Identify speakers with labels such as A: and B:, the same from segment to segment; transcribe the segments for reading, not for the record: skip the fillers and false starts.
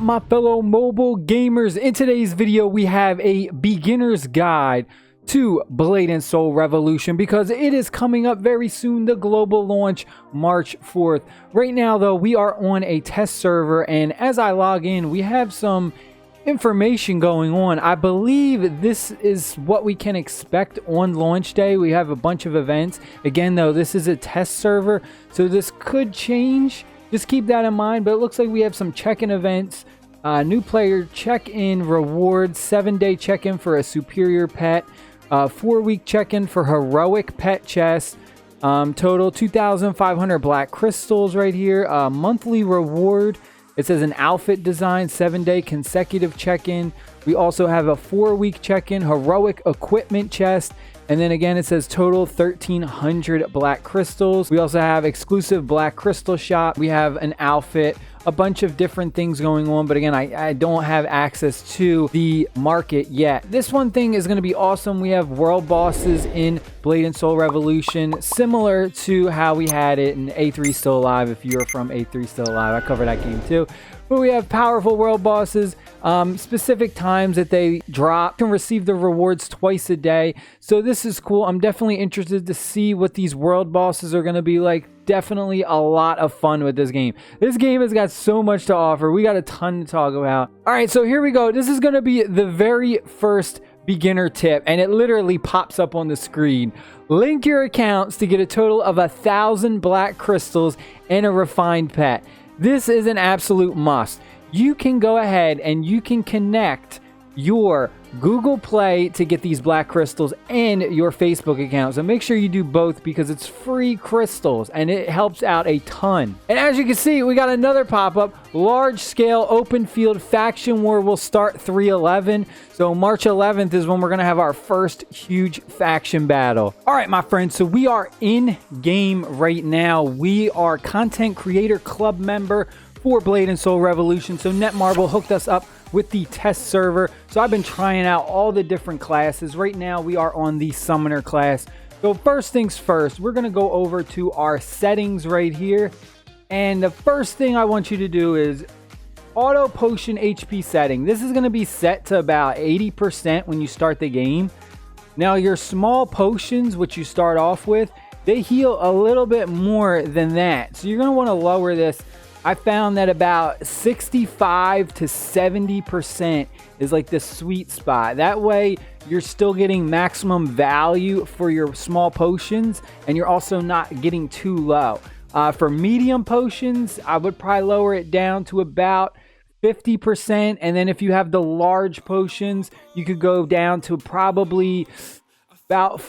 A: my fellow mobile gamers? In today's video we have a beginner's guide to Blade and Soul Revolution because it is coming up very soon, the global launch March 4th. Right now though, we are on a test server, and as I log in we have some information going on. I believe this is what we can expect on launch day. We have a bunch of events. Again though, this is a test server, so this could change. Just keep that in mind. But it looks like we have some check-in events, new player check-in rewards, 7-day check-in for a superior pet, 4-week check-in for heroic pet chest, total 2,500 black crystals right here, monthly reward. It says an outfit design, 7-day consecutive check-in. We also have a 4-week check-in, heroic equipment chest. And then again, it says total 1,300 black crystals. We also have exclusive black crystal shop. We have an outfit, a bunch of different things going on. But again, I don't have access to the market yet. This one thing is going to be awesome. We have world bosses in Blade and Soul Revolution, similar to how we had it in A3 Still Alive. If you're from A3 Still Alive, I covered that game too. But we have powerful world bosses, specific times that they drop. You can receive the rewards twice a day. So this is cool. I'm definitely interested to see what these world bosses are going to be like. Definitely a lot of fun with this game. This game has got so much to offer. We got a ton to talk about. All right, so here we go. This is going to be the very first beginner tip, and it literally pops up on the screen. Link your accounts to get a total of 1,000 black crystals and a refined pet. This is an absolute must. You can go ahead and you can connect your Google Play to get these black crystals and your Facebook account. So make sure you do both because it's free crystals and it helps out a ton. And as you can see, we got another pop-up. Large scale open field faction war will start 3/11. So March 11th is when we're going to have our first huge faction battle. All right, my friends. So we are in game right now. We are content creator club member for Blade and Soul Revolution. So Netmarble hooked us up with the test server. So I've been trying out all the different classes. Right now we are on the summoner class. So first things first, we're going to go over to our settings right here. And the first thing I want you to do is auto potion HP setting. This is going to be set to about 80% when you start the game. Now your small potions, which you start off with, they heal a little bit more than that. So you're going to want to lower this. I found that about 65 to 70% is like the sweet spot. That way you're still getting maximum value for your small potions and you're also not getting too low. For medium potions, I would probably lower it down to about 50%. And then if you have the large potions, you could go down to probably about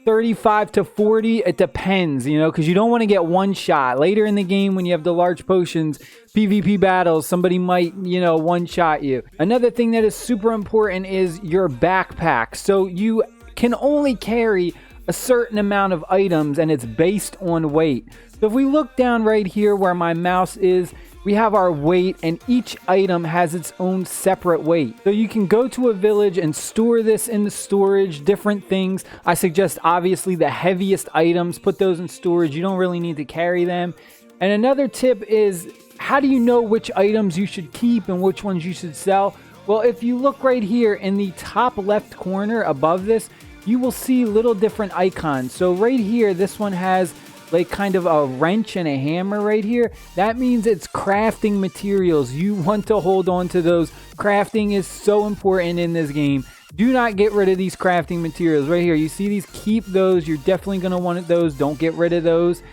A: 35 to 40. It depends, you know, because you don't want to get one shot later in the game when you have the large potions. PvP battles, somebody might, you know, one shot you. Another thing that is super important is your backpack. So you can only carry a certain amount of items and it's based on weight. So if we look down right here where my mouse is, we have our weight and each item has its own separate weight. So you can go to a village and store this in the storage, different things. I suggest obviously the heaviest items, put those in storage. You don't really need to carry them. And another tip is, how do you know which items you should keep and which ones you should sell? Well, if you look right here in the top left corner above this, you will see little different icons. So right here, this one has like kind of a wrench and a hammer right here. That means it's crafting materials. You want to hold on to those. Crafting is so important in this game. Do not get rid of these crafting materials right here. You see these? Keep those. You're definitely going to want those. Don't get rid of those.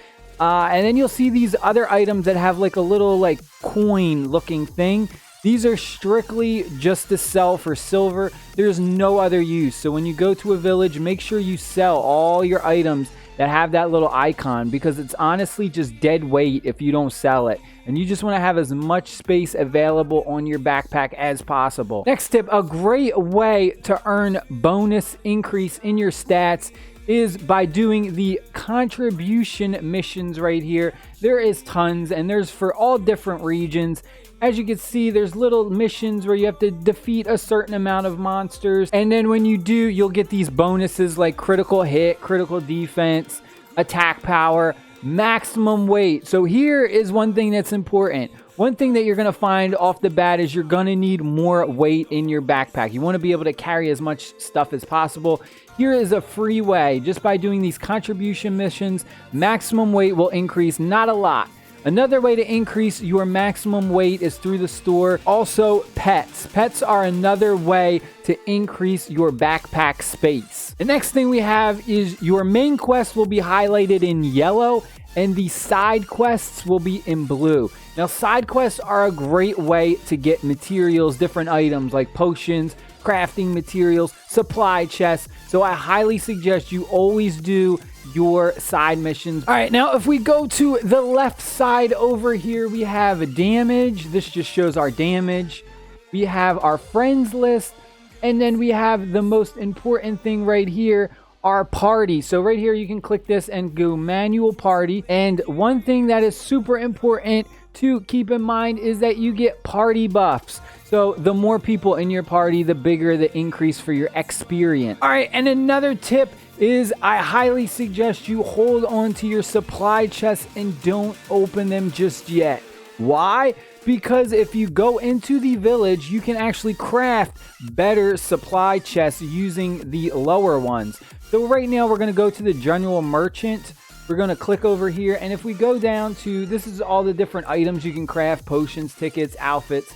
A: And then you'll see these other items that have like a little like coin looking thing. These are strictly just to sell for silver. There's no other use. So when you go to a village, make sure you sell all your items that have that little icon, because it's honestly just dead weight if you don't sell it. And you just want to have as much space available on your backpack as possible. Next tip, a great way to earn bonus increase in your stats is by doing the contribution missions right here. There is tons and there's for all different regions. As you can see, there's little missions where you have to defeat a certain amount of monsters. And then when you do, you'll get these bonuses like critical hit, critical defense, attack power, maximum weight. So here is one thing that's important. One thing that you're going to find off the bat is you're going to need more weight in your backpack. You want to be able to carry as much stuff as possible. Here is a free way. Just by doing these contribution missions, maximum weight will increase, not a lot. Another way to increase your maximum weight is through the store. Also, pets. Pets are another way to increase your backpack space. The next thing we have is your main quest will be highlighted in yellow and the side quests will be in blue. Now, side quests are a great way to get materials, different items like potions, crafting materials, supply chests. So I highly suggest you always do your side missions. All right, now if we go to the left side over here, we have damage. This just shows our damage. We have our friends list, and then we have the most important thing right here, our party. So right here you can click this and go manual party. And one thing that is super important to keep in mind is that you get party buffs. So the more people in your party, the bigger the increase for your experience. All right, and another tip is I highly suggest you hold on to your supply chests and don't open them just yet. Why? Because if you go into the village, you can actually craft better supply chests using the lower ones. So right now we're going to go to the general merchant. We're going to click over here, and if we go down to, this is all the different items you can craft, potions, tickets, outfits,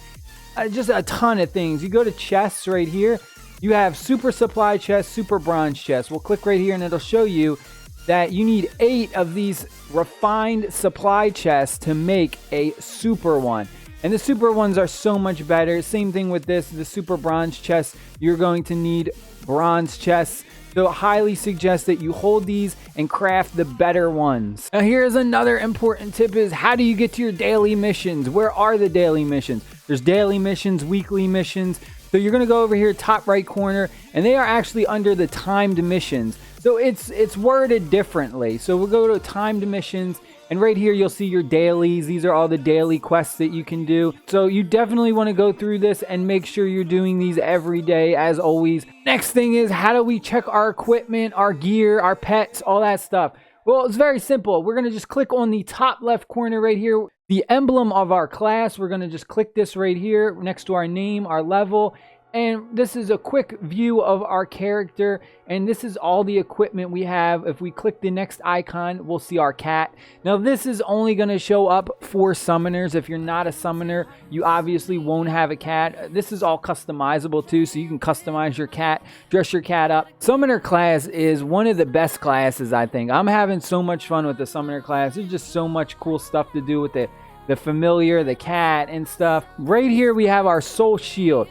A: just a ton of things. You go to chests right here. You have super supply chests, super bronze chests. We'll click right here and it'll show you that you need 8 of these refined supply chests to make a super one. And the super ones are so much better. Same thing with this, the super bronze chest. You're going to need bronze chests. So I highly suggest that you hold these and craft the better ones. Now here's another important tip is how do you get to your daily missions? Where are the daily missions? There's daily missions, weekly missions. So you're going to go over here top right corner, and they are actually under the timed missions. So it's worded differently. So we'll go to timed missions, and right here you'll see your dailies. These are all the daily quests that you can do. So you definitely want to go through this and make sure you're doing these every day as always. Next thing is how do we check our equipment, our gear, our pets, all that stuff? Well, it's very simple. We're going to just click on the top left corner right here, the emblem of our class. We're going to just click this right here next to our name, our level. And this is a quick view of our character, and this is all the equipment we have. If we click the next icon, we'll see our cat. Now this is only going to show up for summoners. If you're not a summoner, you obviously won't have a cat. This is all customizable too, so you can customize your cat, dress your cat up. Summoner class is one of the best classes, I think. I'm having so much fun with the summoner class. There's just so much cool stuff to do with the familiar, the cat and stuff. Right here we have our soul shield.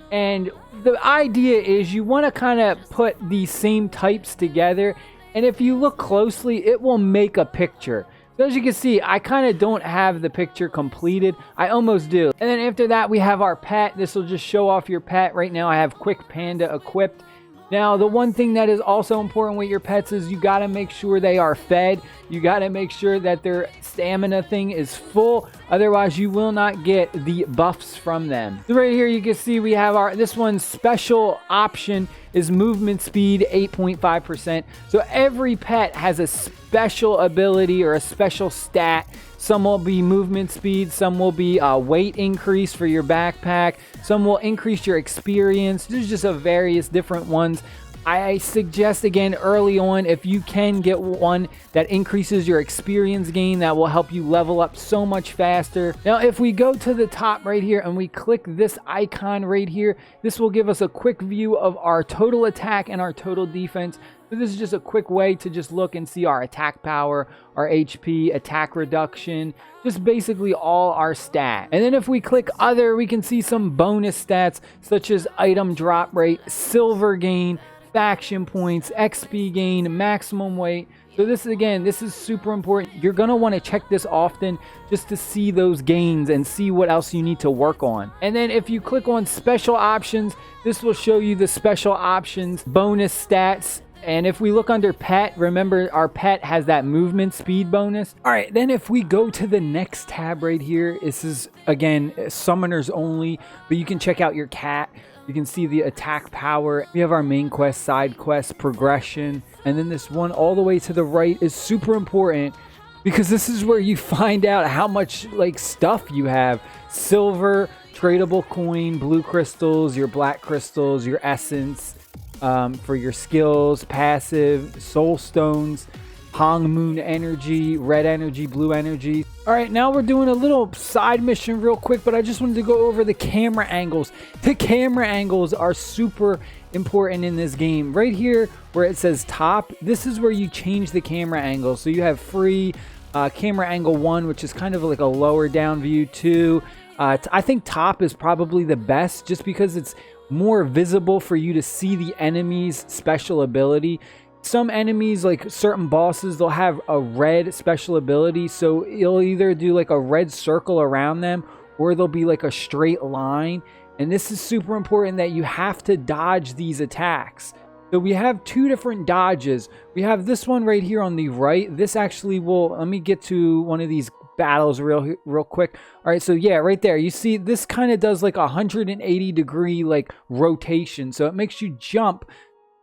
A: And the idea is you want to kind of put these same types together, and if you look closely it will make a picture. So as you can see, I kind of don't have the picture completed. I almost do. And then after that we have our pet. This will just show off your pet. Right now I have Quick Panda equipped. Now, the one thing that is also important with your pets is you got to make sure they are fed. You got to make sure that their stamina thing is full. Otherwise, you will not get the buffs from them. So right here, you can see we have this one's special option is movement speed 8.5%. So every pet has a special ability or a special stat. Some will be movement speed, some will be weight increase for your backpack, some will increase your experience. There's just a various different ones. I suggest again early on, if you can get one that increases your experience gain, that will help you level up so much faster. Now if we go to the top right here and we click this icon right here, this will give us a quick view of our total attack and our total defense. So this is just a quick way to just look and see our attack power, our HP, attack reduction, just basically all our stats. And then if we click other, we can see some bonus stats such as item drop rate, silver gain, faction points, XP gain, maximum weight. So this is super important. You're going to want to check this often just to see those gains and see what else you need to work on. And then if you click on special options, this will show you the special options, bonus stats. And if we look under pet, remember our pet has that movement speed bonus. All right, then if we go to the next tab right here, this is again summoners only, but you can check out your cat. You can see the attack power. We have our main quest, side quest, progression. And then this one all the way to the right is super important because this is where you find out how much like stuff you have. Silver, tradable coin, blue crystals, your black crystals, your essence, for your skills, passive, soul stones, Hong Moon energy, red energy, blue energy. All right, now we're doing a little side mission real quick, but I just wanted to go over the camera angles. The camera angles are super important in this game. Right here where it says top, this is where you change the camera angle. So you have free camera angle 1, which is kind of like a lower down view. 2, I think top is probably the best just because it's more visible for you to see the enemy's special ability. Some enemies, like certain bosses, they'll have a red special ability, so you'll either do like a red circle around them or there'll be like a straight line. And this is super important that you have to dodge these attacks. So we have 2 different dodges. We have this one right here on the right. This actually will, let me get to one of these battles real quick. All right, so yeah, right there, you see this kind of does like a 180-degree like rotation, so it makes you jump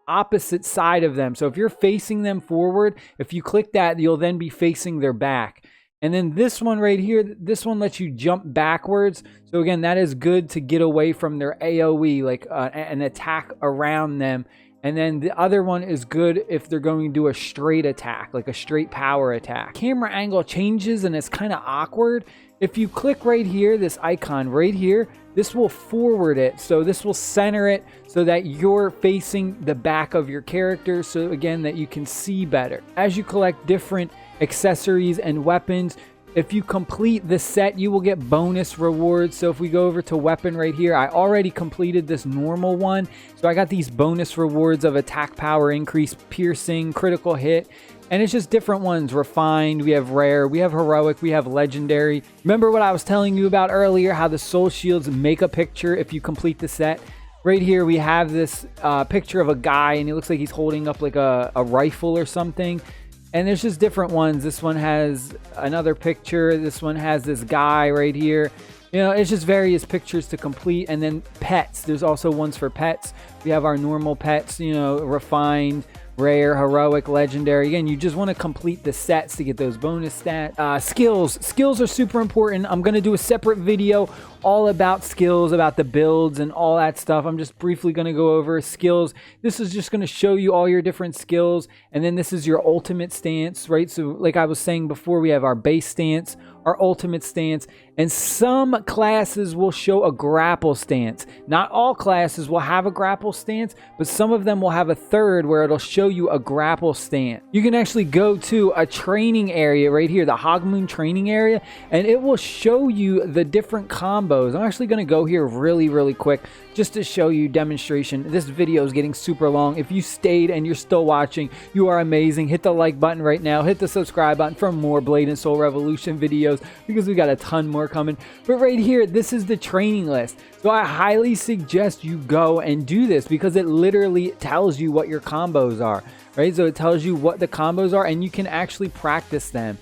A: opposite side of them. So if you're facing them forward, if you click that, you'll then be facing their back. And then this one right here, this one lets you jump backwards. So again, that is good to get away from their AoE, like an attack around them. And then the other one is good if they're going to do a straight attack, like a straight power attack. Camera angle changes and it's kind of awkward. If you click right here, this icon right here, this will forward it. So this will center it so that you're facing the back of your character. So again, that you can see better. As you collect different accessories and weapons, if you complete the set, you will get bonus rewards. So if we go over to weapon right here, I already completed this normal one. So I got these bonus rewards of attack power increase, piercing, critical hit. And it's just different ones. Refined, we have rare, we have heroic, we have legendary. Remember what I was telling you about earlier, how the soul shields make a picture if you complete the set? Right here we have this picture of a guy and he looks like he's holding up like a rifle or something. And there's just different ones. This one has another picture. This one has this guy right here. You know, it's just various pictures to complete. And then pets. There's also ones for pets. We have our normal pets, you know, refined, rare, heroic, legendary. Again, you just want to complete the sets to get those bonus stats. Skills are super important. I'm going to do a separate video all about skills, about the builds and all that stuff. I'm just briefly going to go over skills. This is just going to show you all your different skills, and then this is your ultimate stance, right? So like I was saying before, we have our base stance, our ultimate stance, and some classes will show a grapple stance. Not all classes will have a grapple stance, but some of them will have a third where it'll show you a grapple stance. You can actually go to a training area right here, the Hong Moon training area, and it will show you the different combos. I'm actually going to go here really quick just to show you demonstration. This video is getting super long. If you stayed and you're still watching, you are amazing. Hit the like button right now. Hit the subscribe button for more Blade and Soul Revolution videos because we got a ton more coming. But right here, this is the training list. So I highly suggest you go and do this because it literally tells you what your combos are, right? So it tells you what the combos are and you can actually practice them.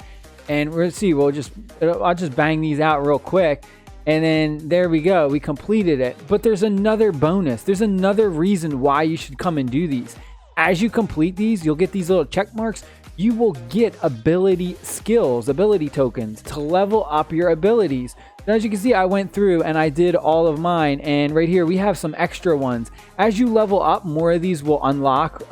A: And we'll see, I'll just bang these out real quick. And then there we go, we completed it. But there's another bonus. There's another reason why you should come and do these. As you complete these, you'll get these little check marks. You will get ability skills, ability tokens to level up your abilities. Now, as you can see, I went through and I did all of mine. And right here, we have some extra ones. As you level up, more of these will unlock.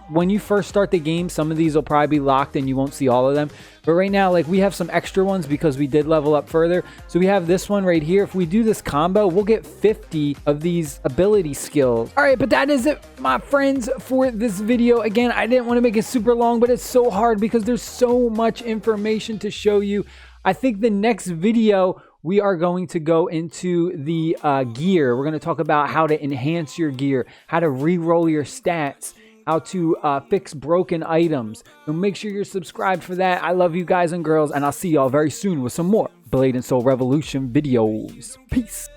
A: When you first start the game, some of these will probably be locked and you won't see all of them. But right now, like we have some extra ones because we did level up further. So we have this one right here. If we do this combo, we'll get 50 of these ability skills. All right, but that is it, my friends, for this video. Again, I didn't want to make it super long, but it's so hard because there's so much information to show you. I think the next video, we are going to go into the gear. We're going to talk about how to enhance your gear, how to re-roll your stats, how to fix broken items. So make sure you're subscribed for that. I love you guys and girls, and I'll see y'all very soon with some more Blade and Soul Revolution videos. Peace.